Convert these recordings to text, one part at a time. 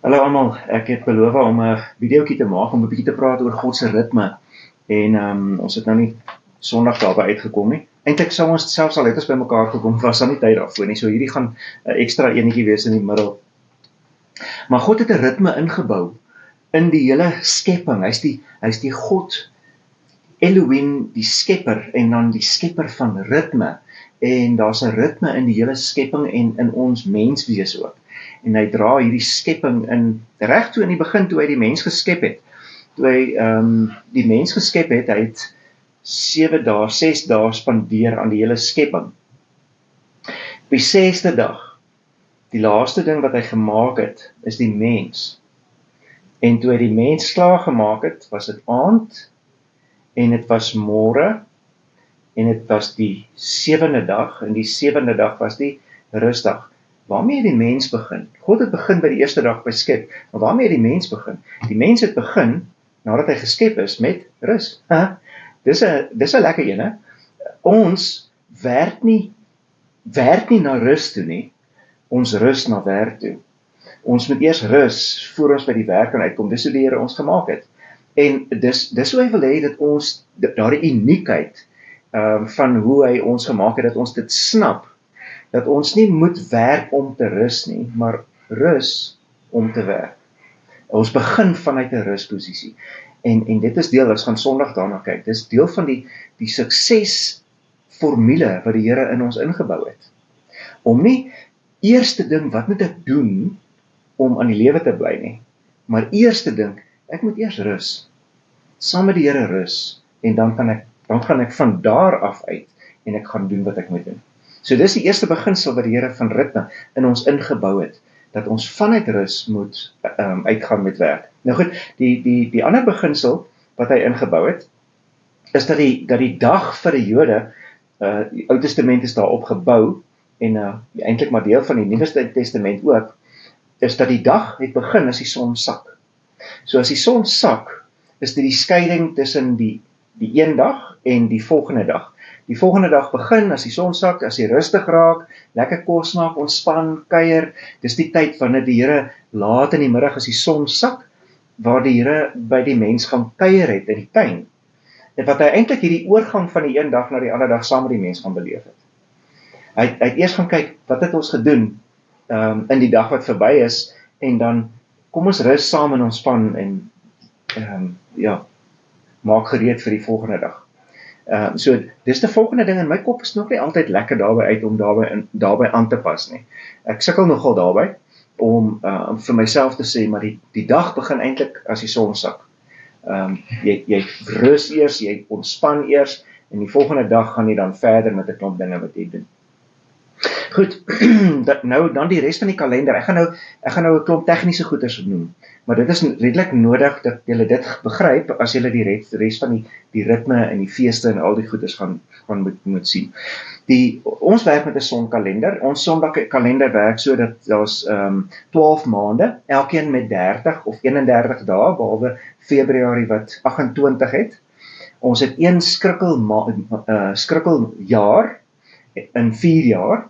Hallo almal, ek het beloof om 'n videoetjie te maak om 'n bietjie te praat oor God se ritme. En ons het nou nie Sondag daarby uitgekom nie. Eintlik sou ons selfs al het ons bymekaar gekom, was daar nie tyd daarvoor nie. So hierdie gaan 'n ekstra enetjie wees in die middel. Maar God het 'n ritme ingebou in die hele skepping. Hy's die God Elohim, die skepper en dan die skepper van ritme. En daar's 'n ritme in die hele skepping en in ons menswees ook. En hy dra hierdie skepping in reg toe in die begin toe hy die mens geskep het. Toe hy die mens geskep het, hy het 7 dae, 6 dae spandeer aan die hele skepping. Op die 6de dag, die laaste ding wat hy gemaak het, is die mens. En toe hy die mens klaar gemaak het, was dit aand en dit was môre en dit was die 7de dag en die 7de dag was die rusdag. Waarmee het die mens begin? God het begin by die eerste dag by skep, maar waarmee het die mens begin? Die mens het begin, nadat hy geskep is, met rus. Dis 'n lekker ene. Ons werk nie na rus toe nie, ons rus na werk toe. Ons moet eers rus, voor ons by die werk kan uitkom, dis hoe die Here ons gemaak het. En dis hoe hy wil hê dat ons, daardie uniekheid van hoe hy ons gemaak het, dat ons dit snap, dat ons nie moet werk om te rus nie, maar rus om te werk. Ons begin vanuit 'n rusposisie. En dit is deel, ons gaan Sondag daarna kyk, dit is deel van die suksesformule wat die Here in ons ingebou het. Om nie eers te dink, wat moet ek doen om aan die lewe te bly nie, maar eers te dink, ek moet eers rus. Saam met die Here rus, en dan gaan ek van daar af uit, en ek gaan doen wat ek moet doen. So dis die eerste beginsel wat die Here van ritme in ons ingebou het, dat ons vanuit rus moet uitgaan met werk. Nou goed, die ander beginsel wat hy ingebou het, is dat die dag vir die Jode, die Ou Testament is daarop gebou, en eintlik maar deel van die Nuwe Testament ook, is dat die dag het begin as die son sak. So as die son sak, is dit die skeiding tussen die een dag en die volgende dag. Die volgende dag begin as die son sak, as die rustig raak, lekker kos maak, ontspan, kuier. Dis die tyd wanneer die Here laat in die middag as die son sak, waar die Here by die mens gaan kuier het in die tuin. En wat hy eintlik hierdie oorgang van die een dag na die ander dag saam met die mens gaan beleef het. Hy het eers gaan kyk, wat het ons gedoen in die dag wat verby is, en dan kom ons rus saam en ontspan en maak gereed vir die volgende dag. So, dis die volgende ding, en my kop is nog nie altyd lekker daarby uit om daarby aan te pas nie. Ek sukkel nogal daarby, om vir myself te sê, maar die dag begin eintlik as die son sak. Jy rus eers, jy ontspan eers, en die volgende dag gaan jy dan verder met 'n klomp dinge wat jy doen. Goed, dan die res van die kalender. Ek gaan nou 'n klomp tegniese goeders noem, maar dit is redelik nodig dat julle dit begryp as julle die res van die ritme en die feeste en al die goeders gaan moet sien. Ons werk met 'n sonkalender. Ons sonkalender werk so dat daar's 12 maande, elkeen met 30 of 31 dae, behalwe Februarie wat 28 het. Ons het een skrikkeljaar in 4 jaar,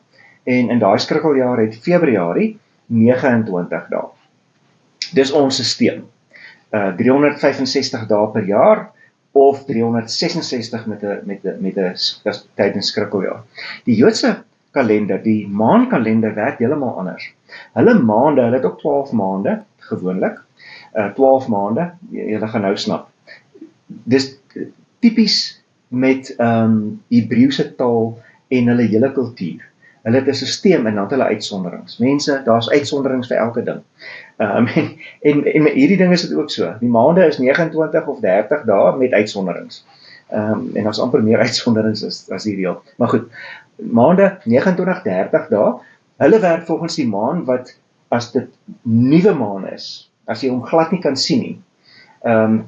en in daai skrikkeljaar het Februarie 29 dae. Dis ons stelsel. 365 dae per jaar, of 366 met 'n tydens skrikkeljaar. Die Joodse kalender, die maankalender, werk heeltemal anders. Hulle het ook 12 maande, gewoonlik. 12 maande, julle gaan nou snap. Dis tipies met Hebreëse taal en hulle hele kultuur. Hulle het 'n stelsel en dan het hulle uitsonderings. Mense, daar's uitsonderings vir elke ding. En met hierdie ding is dit ook so. Die maande is 29 of 30 dae met uitsonderings. En daar's amper meer uitsonderings as die reël. Maar goed, maande 29, 30 dae. Hulle werk volgens die maan wat, as dit nuwe maan is, as jy hom glad nie kan sien nie,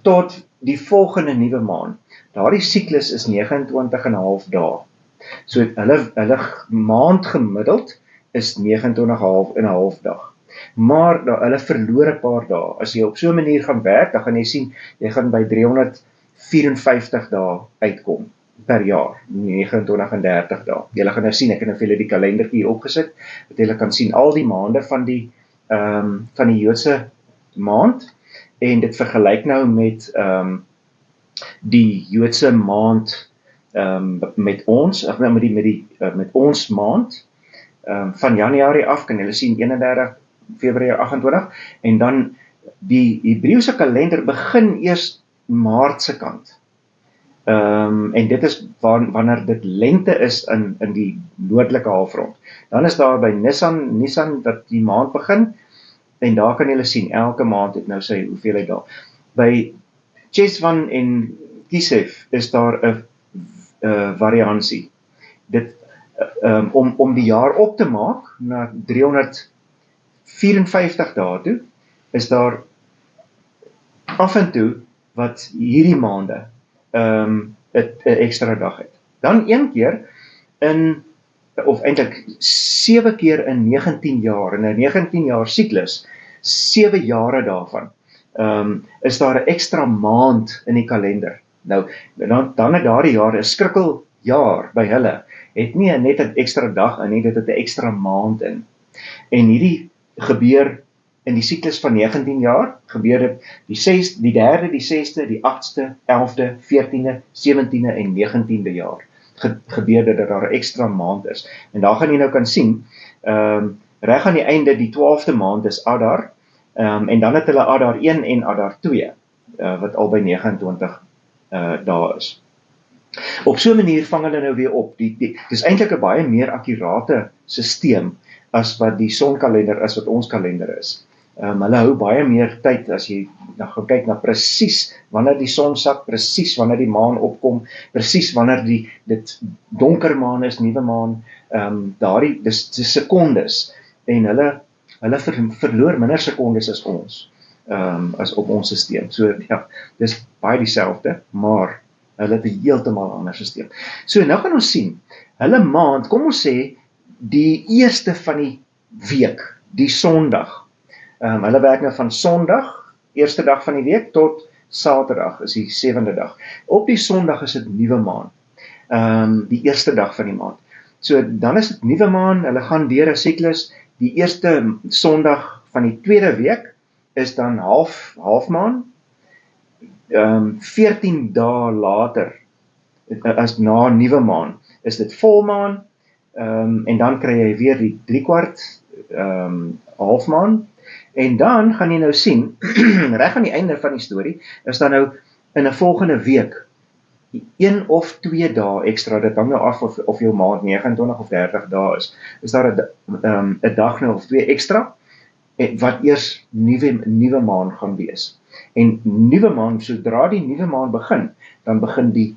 tot die volgende nuwe maan. Daardie siklus is 29,5 dae. So hulle maand gemiddeld is 29,5 dag. Maar hulle verloor 'n paar dae. As jy op so 'n manier gaan werk, dan gaan jy sien, jy gaan by 354 dae uitkom per jaar, 29 en 30 dae. Julle gaan nou sien, ek het nou vir julle die kalendertjie hier opgesit, dat julle kan sien al die maande van die Joodse maand, en dit vergelyk nou met die Joodse maand met ons, of nou met ons maand, van Januarie af, kan julle sien 31 Februarie 28, en dan die Hebreëse kalender begin eers Maart se kant. En dit is wanneer dit lente is in die noordelike halfrond. Dan is daar by Nisan dat die maand begin, en daar kan julle sien, elke maand het nou sy hoeveelheid daar. By Cheswan en Kisef is daar 'n variansie. Dit om die jaar op te maak na 354 dae toe, is daar af en toe wat hierdie maande 'n ekstra dag het. Dan een keer of eintlik 7 keer in 19 jaar, in 'n 19 jaar siklus, 7 jare daarvan, is daar 'n ekstra maand in die kalender. Nou, dan het daardie jaar 'n skrikkeljaar by hulle, het nie net 'n ekstra dag in nie, dit het 'n ekstra maand in. En hierdie gebeur in die siklus van 19 jaar, gebeur dit die 3de, die 6de, die 8ste, 11de, 14de, 17de en 19de jaar. Gebeur dit dat daar 'n ekstra maand is. En daar gaan jy nou kan sien, reg aan die einde, die 12de maand is Adar, en dan het hulle Adar 1 en Adar 2, wat albei 29 dae is. Op so 'n manier vang hulle nou weer op. Dis eintlik 'n baie meer akkurate stelsel as wat die sonkalender is, wat ons kalender is. Hulle hou baie meer tyd as jy gaan kyk na presies wanneer die son sak, presies wanneer die maan opkom, presies wanneer dit donker maan is, nuwe maan, dis sekondes, en hulle verloor minder sekondes as ons, as op ons stelsel. So ja, dis baie dieselfde, maar hulle het 'n heeltemal ander stelsel. So nou gaan ons sien, hulle maand, kom ons sê, die eerste van die week, die Sondag. Hulle werk nou van Sondag, eerste dag van die week, tot Saterdag, is die 7de dag. Op die Sondag is dit nuwe maan, die eerste dag van die maand. So dan is dit nuwe maan, hulle gaan deur 'n siklus, die eerste Sondag van die tweede week is dan halfmaan, 14 dae later, as na nuwe maan, is dit volmaan, en dan kry jy weer die 3/4 halfmaan, en dan gaan jy nou sien, reg aan die einde van die storie, is dan nou in 'n volgende week 1 of 2 dae ekstra, dit hang nou af of jou maand 29 of 30 dae is daar 'n dag nou of 2 ekstra, wat eers nuwe maan gaan wees. En nuwe maan, sodra die nuwe maan begin, dan begin die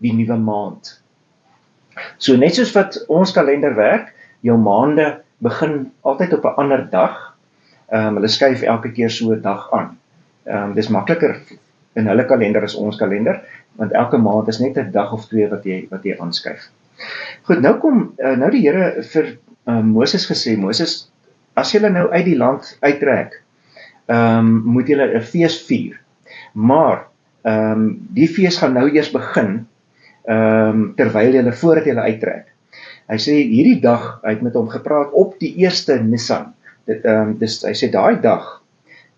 nuwe maand. So net soos wat ons kalender werk, jou maande begin altyd op 'n ander dag. Hulle skuif elke keer so 'n dag aan. Dis makliker in hulle kalender as ons kalender, want elke maand is net 'n dag of 2 wat jy aanskuif. Goed, nou die Here vir Moses gesê, Moses, as julle nou uit die land uittrek, moet julle 'n fees vier. Maar die fees gaan nou eers begin, terwyl julle voordat julle uittrek. Hy sê hierdie dag, hy het met hom gepraat op die eerste Nisan. Hy sê daai dag,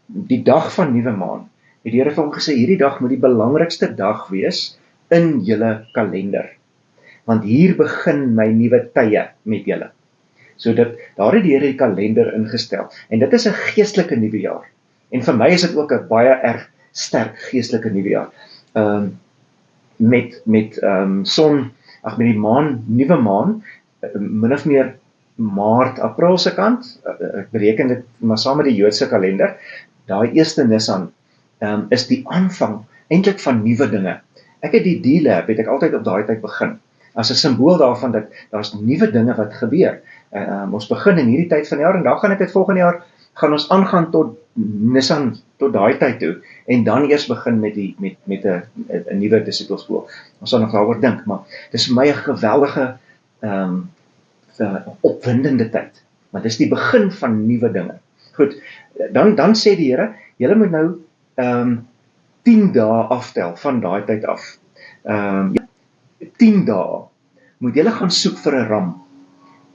die dag van nuwe maan, het die Here vir hom gesê, hierdie dag moet die belangrikste dag wees in julle kalender. Want hier begin my nuwe tye met julle. So daar het die Here die kalender ingestel. En dit is 'n geestelike nuwe jaar. En vir my is dit ook 'n baie erg sterk geestelike nuwe jaar. Met die maan, nuwe maan, min of meer Maart, April se kant, ek bereken dit maar saam met die Joodse kalender, daai eerste Nisan, is die aanvang eintlik van nuwe dinge. Ek het die D-Lab, het ek altyd op daai tyd begin, as 'n simbool daarvan dat daar's nuwe dinge wat gebeur. Ons begin in hierdie tyd van die jaar, en dan gaan dit volgende jaar, gaan ons aangaan tot Nisan, tot daai tyd toe, en dan eers begin met 'n nuwe disippelskool. Ons sal nog daaroor dink, maar dis vir my 'n geweldige opwindende tyd, want dis die begin van nuwe dinge. Goed, dan sê die Here, julle moet nou 10 dae aftel van daai tyd af. 10 dae moet julle gaan soek vir 'n ram,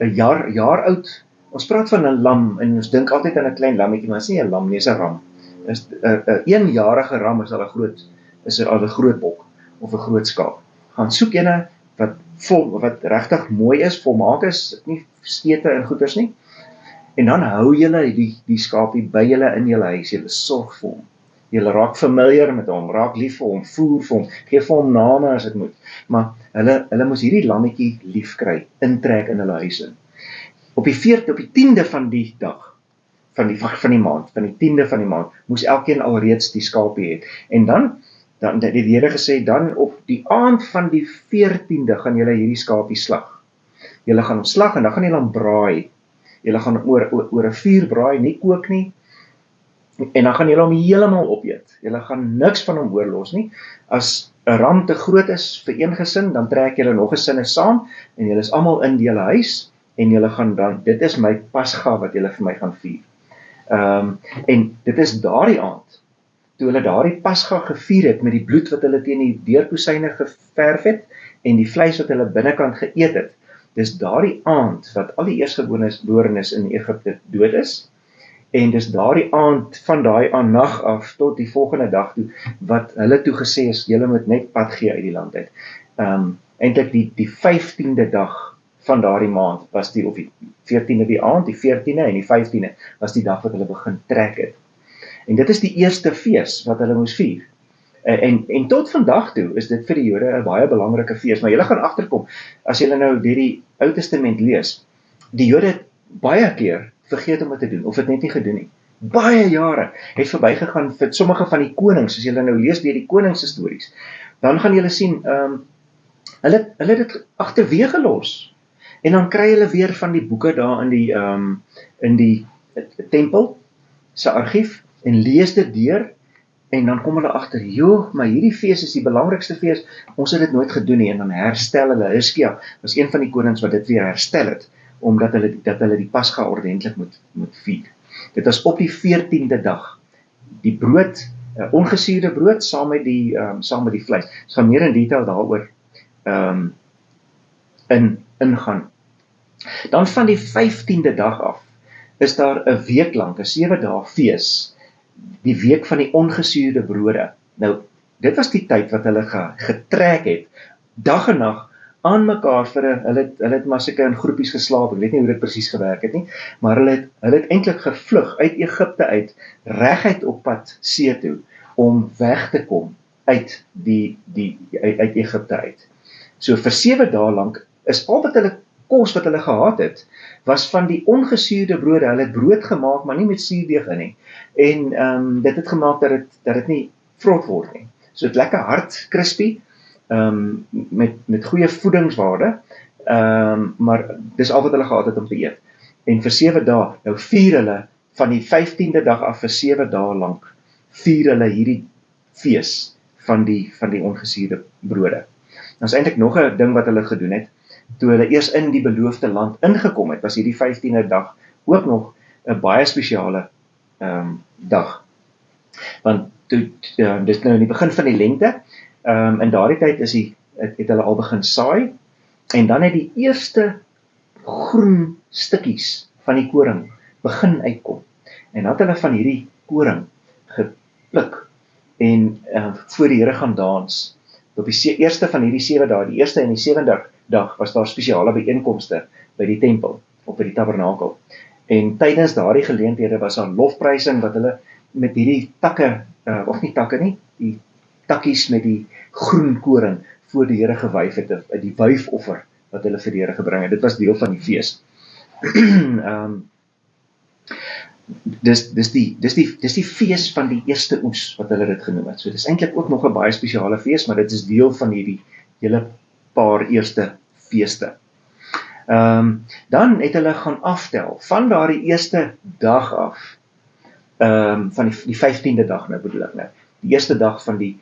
'n jaar oud Ons praat van 'n lam en ons dink altyd aan 'n klein lammetjie, maar dit is nie 'n lam nie, dit is 'n ram. 'n eenjarige ram is al 'n groot bok of 'n groot skaap. Gaan soek ene wat regtig mooi is, volmaak is, nie skete en goeters nie. En dan hou julle die skaapie by julle in julle huis, julle sorg vir hom. Julle raak familiar met hom, raak lief vir hom, voer vir hom, gee vir hom name as dit moet. Maar hulle moes hierdie lammetjie lief kry, intrek in hulle huis in. Op die 10de van die dag, van die maand, van die 10de van die maand, moes elkeen alreeds die skaapie hê. En dan die Here gesê, dan op die aand van die 14de gaan julle hierdie skaapie slag. Julle gaan hom slag en dan gaan julle hom braai. Julle gaan oor 'n vuur braai, nie kook nie. En dan gaan julle hom heeltemal opeet. Julle gaan niks van hom oorlos nie. As 'n ram te groot is vir een gesin, dan trek julle nog gesinne saam en julle is almal in julle huis en julle gaan dan, dit is my pasga wat julle vir my gaan vier. En dit is daardie aand, toe hulle daardie pasga gevier het met die bloed wat hulle teen die deurkosyne geverf het en die vleis wat hulle binnekant geëet het, dis daardie aand wat al die eerstgeborenes in Egipte dood is, en dis daardie aand van daai aan nag af tot die volgende dag toe, wat hulle toe gesê is, julle moet net pad gee uit die land uit. Eintlik die 15de dag van daardie maand was die, of die 14de die aand, die 14de en die 15de was die dag wat hulle begin trek het. En dit is die eerste fees wat hulle moes vier. En tot vandag toe is dit vir die Jode 'n baie belangrike fees, maar julle gaan agterkom, as julle nou die Ou Testament lees, die Jode het baie keer vergeet om dit te doen, of het net nie gedoen nie. Baie jare het verbygegaan vir sommige van die konings, as julle nou lees deur die koningsstories, dan gaan julle sien, hulle het dit agterweë gelos. En dan kry hulle weer van die boeke daar in die tempel se argief en lees dit deur en dan kom hulle agter, maar hierdie fees is die belangrikste fees, ons het dit nooit gedoen nie, en dan herstel hulle. Hizkia was een van die konings wat dit weer herstel het, omdat hulle die pasga ordentlik moet vier. Dit was op die 14de dag. Die brood, ongesuurde brood saam met die vleis. Ons gaan meer in detail daaroor ingaan. Dan van die 15de dag af is daar 'n week lank, 'n 7 dae fees, die week van die ongesuurde brode. Nou, dit was die tyd wat hulle getrek het, dag en nag aan mekaar hulle het maar seker in groepies geslaap, ek weet nie hoe dit presies gewerk het nie, maar hulle het eintlik gevlug uit Egipte uit, reguit op pad see toe, om weg te kom uit uit Egipte uit. So vir 7 dae lank is al wat hulle kos wat hulle gehad het, was van die ongesuurde brode. Hulle het brood gemaak, maar nie met suurdeeg in nie. En dit het gemaak dat dit nie vrot word nie. So dit lekker hard, crispy, met goeie voedingswaarde, maar dis al wat hulle gehad het om te eet. En vir 7 dae, nou vier hulle, van die 15de dag af vir 7 dae lank, vier hulle hierdie fees van die ongesuurde brode. Nou is eintlik nog 'n ding wat hulle gedoen het, toe hulle eers in die beloofde land ingekom het, was hierdie 15de dag ook nog 'n baie spesiale dag. Want dis nou in die begin van die lente, in daardie tyd het hulle al begin saai, en dan het die eerste groen stukkies van die koring begin uitkom. En dan het hulle van hierdie koring gepluk, en voor die Here gaan dans. Op die eerste van hierdie 7 dae, die eerste en die 7de dag, was daar spesiale byeenkomste by die tempel, of by die tabernakel. En tydens daardie geleenthede was daar lofprysing wat hulle met hierdie takke, of nie takke nie, die takkies met die groen koring voor die Here gewyf het, die wyfoffer wat hulle vir die Here gebring het. Dit was deel van die fees. Dis die fees van die eerste oes, wat hulle dit genoem het. So dis eintlik ook nog 'n baie spesiale fees, maar dit is deel van hierdie hele paar eerste feeste. Dan het hulle gaan aftel, van daardie eerste dag af, van die 15de dag nou bedoel ek nou, die eerste dag van die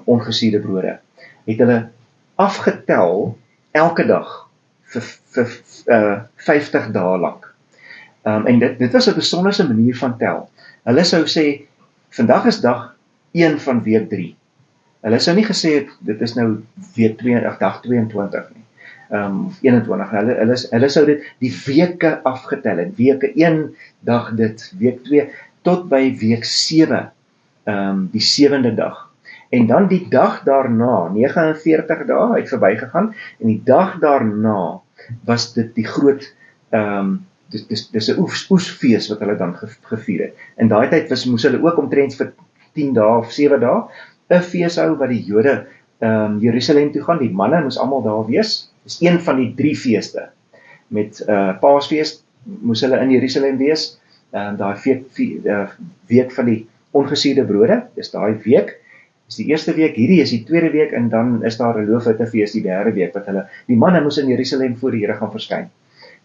ongesuurde brode, het hulle afgetel elke dag vir 50 dae lank. En dit was 'n besonderse manier van tel. Hulle sou sê, vandag is dag 1 van week 3. Hulle sou nie gesê het, dit is nou dag 22 nie. of 21, hulle sou dit die weke afgetel het, weke 1 dag dit, week 2, tot by week 7, die 7de dag. En dan die dag daarna, 49 dae het verbygegaan, en die dag daarna was dit die groot, dis 'n oesfees wat hulle dan gevier het. In daai tyd moes hulle ook omtrent vir 10 dae of 7 dae 'n fees hou wat die Jode Jerusalem toe gaan. Die manne moes almal daar wees. Dis een van die 3 feeste. Met Paasfees moes hulle in Jerusalem wees. Daai week van die ongesuurde brode, dis daai week. Dis die eerste week, hierdie is die tweede week, en dan is daar 'n loofhuttefees die derde week, wat die manne moes in Jerusalem voor die Here gaan verskyn.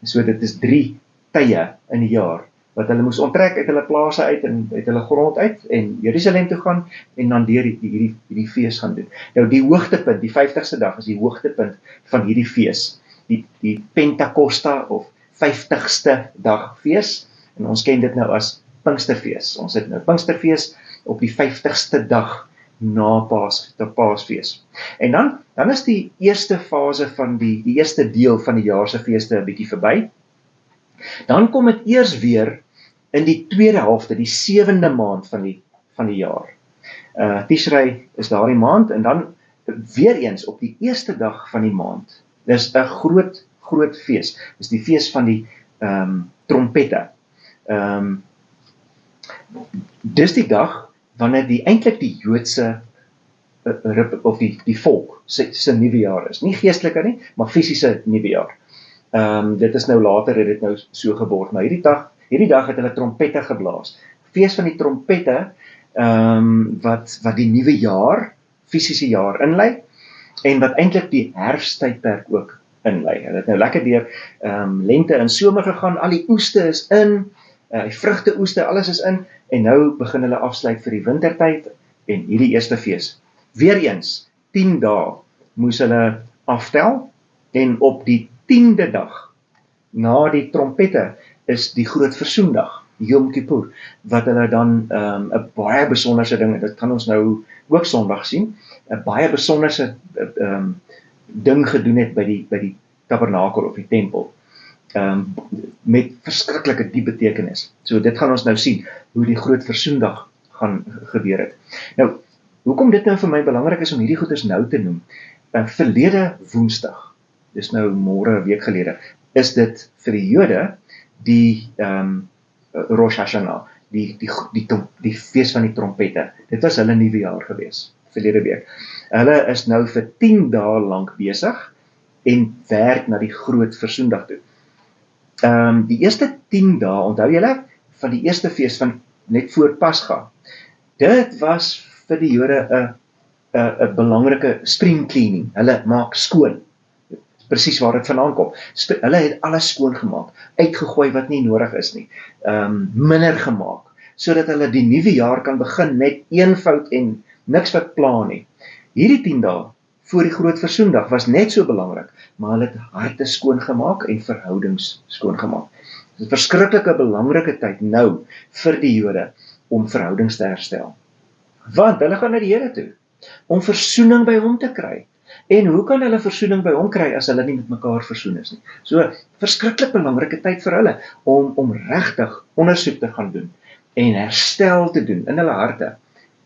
So dit is 3 tye in die jaar, wat hulle moes onttrek uit hulle plase uit, en uit hulle grond uit, en Jerusalem toe gaan, en dan deur hierdie fees gaan doen. Nou die hoogtepunt, die 50ste dag, is die hoogtepunt van hierdie fees, die Pentakosta, of 50ste dag fees, en ons ken dit nou as Pinksterfees. Ons het nou Pinksterfees op die 50ste dag na Paasfees. En dan is die eerste fase van die eerste deel van die jaar se feeste 'n bietjie verby. Dan kom dit eers weer in die tweede helfte, die 7de maand van die jaar. Tishrei is daardie maand, en dan weer eens op die eerste dag van die maand. Dis 'n groot fees. Dis die fees van die trompette. Dis die dag wanneer eintlik die Joodse of die volk se nuwe jaar is. Nie geestelike nie, maar fisiese nuwe jaar. Dit is nou later het dit nou so geword, maar hierdie dag het hulle trompette geblaas. Fees van die trompette, wat die nuwe jaar, fisiese jaar inlei, en wat eintlik die herfsttydperk ook inlei. Hulle het nou lekker deur lente en somer gegaan, al die oeste is in, die vrugteoeste, alles is in, en nou begin hulle afsluit vir die wintertyd, en hierdie eerste fees. Weereens, 10 dae moes hulle aftel, en op die 10de dag, na die trompette, is die groot versoendag, Yom Kippur, wat hulle dan 'n baie besonderse ding, dit kan ons nou ook Sondag sien, 'n baie besonderse ding gedoen het by die tabernakel of die tempel, met verskriklike diep betekenis. So dit gaan ons nou sien, hoe die groot versoendag gaan gebeur het. Nou, hoekom dit nou vir my belangrik is om hierdie goeders nou te noem, verlede Woensdag, dis nou môre 'n week gelede, is dit vir die Jode die Rosh Hashanah, die fees van die trompette. Dit was hulle nuwe jaar gewees, verlede week. Hulle is nou vir 10 dae lank besig en werk na die groot versoendag toe. Die eerste 10 dae, onthou julle, van die eerste fees van net voor Pascha, dit was vir die Jode 'n belangrike spring cleaning. Hulle maak skoon. Presies waar dit vandaan kom. Hulle het alles skoon gemaak, uitgegooi wat nie nodig is nie, minder gemaak, sodat hulle die nuwe jaar kan begin met eenvoud en niks wat pla nie. Hierdie 10 dae voor die groot versoendag was net so belangrik, maar hulle het harte skoon gemaak en verhoudings skoon gemaak. Dit is 'n verskriklike belangrike tyd nou vir die Jode om verhoudings te herstel. Want hulle gaan na die Here toe om versoening by hom te kry. En hoe kan hulle versoening by hom kry as hulle nie met mekaar versoen is nie? So, verskriklik belangrike tyd vir hulle om regtig ondersoek te gaan doen en herstel te doen in hulle harte.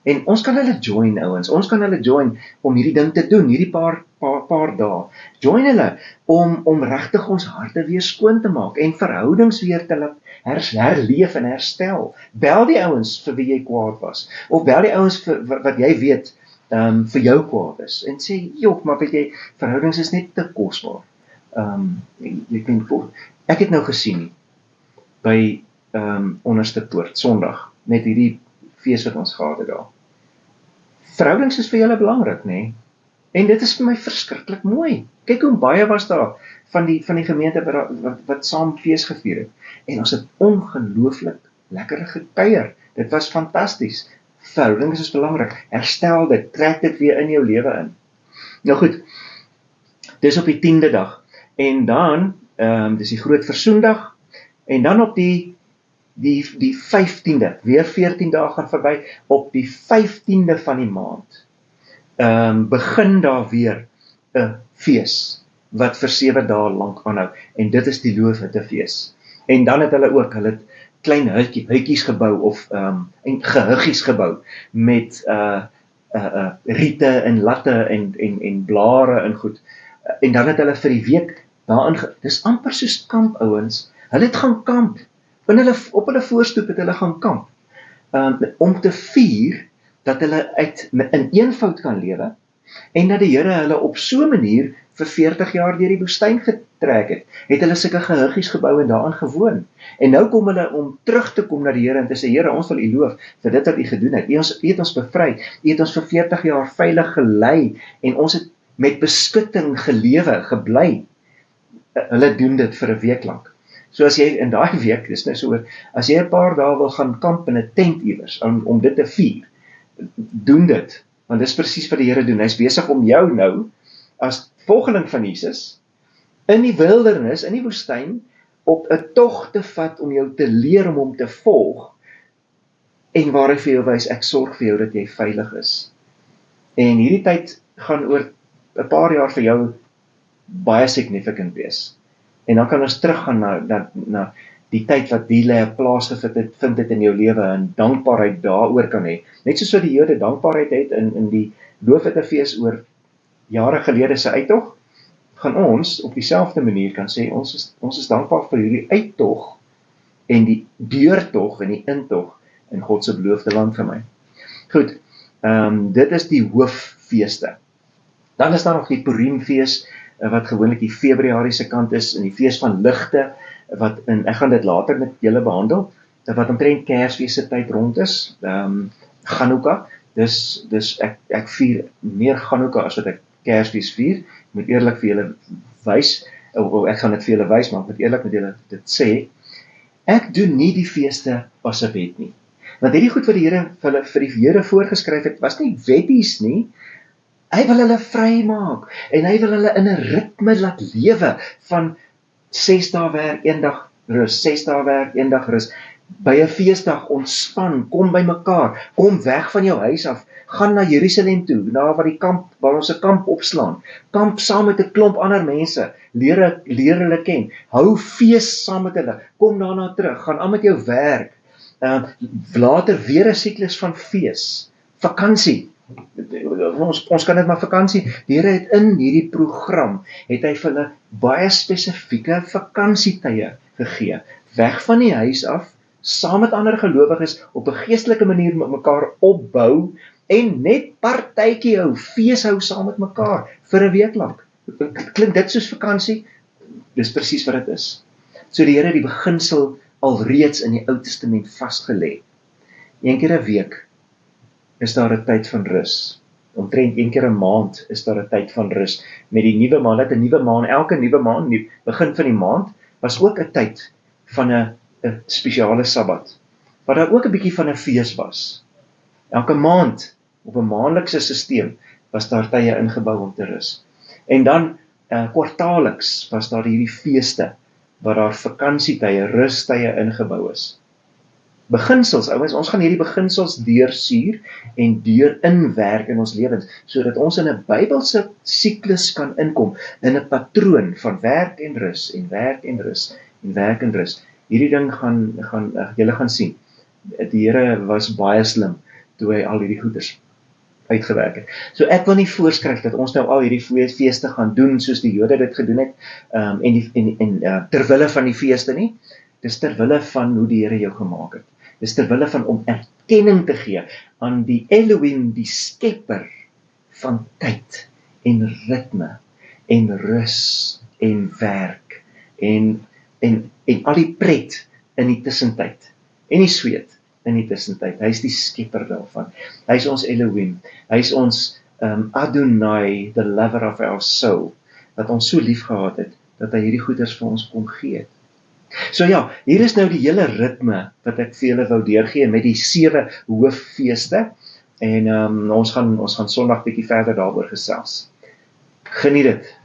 En ons kan hulle join, ouens. Ons kan hulle join om hierdie ding te doen, hierdie paar dae. Join hulle om regtig ons harte weer skoon te maak en verhoudings weer te laat herleef en herstel. Bel die ouens vir wie jy kwaad was, of bel die ouens vir wat jy weet vir jou kwaad is, en sê, joh, maar weet jy, verhoudings is net te kosbaar. Ek het nou gesien by Onderste Poort, Sondag, met hierdie fees wat ons gehad het daar. Verhoudings is vir julle belangrik, nê? En dit is vir my verskriklik mooi. Kyk hoe baie was daar van die gemeente wat saam fees gevier het. En ons het ongelooflik lekker gekuier. Dit was fantasties. Verhoudings is belangrik. Herstel dit, trek dit weer in jou lewe in. Nou goed, dis op die 10de dag. En dan, dis die groot versoendag, en dan op die 15de, weer 14 dae gaan verby, op die 15de van die maand, begin daar weer 'n fees wat vir 7 dae lank aanhou, en dit is die loofhuttefees. En dan het hulle ook, hulle het klein hutjies gebou, of en gehuggies gebou, met riete en latte en blare en goed, en dan het hulle vir die week daarin, dis amper soos kamp ouens, hulle het gaan kamp, op hulle voorstoep het hulle gaan kamp, om te vier, dat hulle in eenvoud kan lewe, en dat die Here hulle op so 'n manier vir 40 jaar deur die woestyn getrek het hulle sulke gehuggies gebou en daarin gewoon. En nou kom hulle om terug te kom na die Here en te sê, Here, ons wil U loof vir dit wat U gedoen het. U het ons bevry, U het ons vir 40 jaar veilig gelei, en ons het met beskutting gelewe, gebly. Hulle doen dit vir 'n week lank. So as jy in daai week, dis nou so, as jy 'n paar dae wil gaan kamp in 'n tent iewers, om dit te vier, doen dit, want dis presies wat die Here doen. Hy's besig om jou nou, as volgeling van Jesus, in die wildernis, in die woestyn, op 'n tog te vat om jou te leer om hom te volg, en waar hy vir jou wys, ek sorg vir jou dat jy veilig is. En hierdie tyd gaan oor 'n paar jaar vir jou baie significant wees. En dan kan ons teruggaan na die tyd wat die plaasgevind het in jou lewe, en dankbaarheid daaroor kan hê. Net soos wat die Jode dankbaarheid het in die loofhuttefees oor jare gelede se uittog, gaan ons op dieselfde manier kan sê, ons is dankbaar vir hierdie uittog, en die deurtog en die intog in God se beloofde land vir my. Goed, dit is die hooffeeste. Dan is daar nog die Purimfees, wat gewoonlik die Februariese kant is, en die fees van ligte, ek gaan dit later met julle behandel, wat omtrent Kersfees se tyd rond is, Chanukka, dis ek vier meer Chanukka as wat ek Kersfees vier, ek moet eerlik vir julle wys, ek gaan dit vir julle wys, maar ek moet eerlik met julle dit sê, ek doen nie die feeste as 'n wet nie, want hierdie goed wat die Here vir die Jode voorgeskryf het, was nie wetties nie. Hy wil hulle vry maak, en hy wil hulle in 'n ritme laat lewe, van 6 dae werk, 1 dag rus, 6 dae werk, 1 dag rus, by 'n feesdag ontspan, kom by mekaar, kom weg van jou huis af, gaan na Jerusalem toe, waar ons 'n kamp opslaan, kamp saam met 'n klomp ander mense, leer hulle ken, hou fees saam met hulle, kom daarna terug, gaan aan met jou werk, later weer 'n siklus van fees, vakansie, ons kan dit maar vakansie, die Here het in hierdie program, het hy vir hulle baie spesifieke vakansietye gegee, weg van die huis af, saam met ander gelowiges, op 'n geestelike manier met mekaar opbou, en net partytjie hou, fees hou saam met mekaar, vir 'n week lank. Klink dit soos vakansie? Dis presies wat dit is. So die Here het die beginsel alreeds in die Ou Testament vasgelê. Een keer 'n week is daar 'n tyd van rus. Omtrent een keer 'n maand is daar 'n tyd van rus. Met die nuwe maan, elke nuwe maan, begin van die maand, was ook 'n tyd van 'n spesiale Sabbat, waar daar ook 'n bietjie van 'n fees was. Elke maand, op 'n maandelikse sisteem, was daar tye ingebou om te rus. En dan, kwartaalliks, was daar hierdie feeste, waar daar vakansietye, rustye ingebou is. Beginsels, ouens, ons gaan hierdie beginsels deursuur en deur inwerk in ons lewens, sodat ons in 'n Bybelse siklus kan inkom, in 'n patroon van werk en rus, en werk en rus, en werk en rus. Hierdie ding julle gaan sien. Die Here was baie slim, toe hy al hierdie goeders uitgewerk het. So ek wil nie voorskryf dat ons nou al hierdie feeste gaan doen, soos die Jode dit gedoen het, terwille van die feeste nie, dis terwille van hoe die Here jou gemaak het. Dis terwille van om erkenning te gee aan die Elohim, die skepper van tyd en ritme en rus en werk en al die pret in die tussentyd en die sweet in die tussentyd. Hy is die skepper daarvan. Hy is ons Elohim. Hy is ons Adonai, the lover of our soul, wat ons so lief gehad het, dat hy hierdie goeders vir ons kom gee het. So ja, hier is nou die hele ritme wat ek vir julle wou deurgee met die 7 hooffeeste, en ons gaan Sondag bietjie verder daaroor gesels. Geniet dit.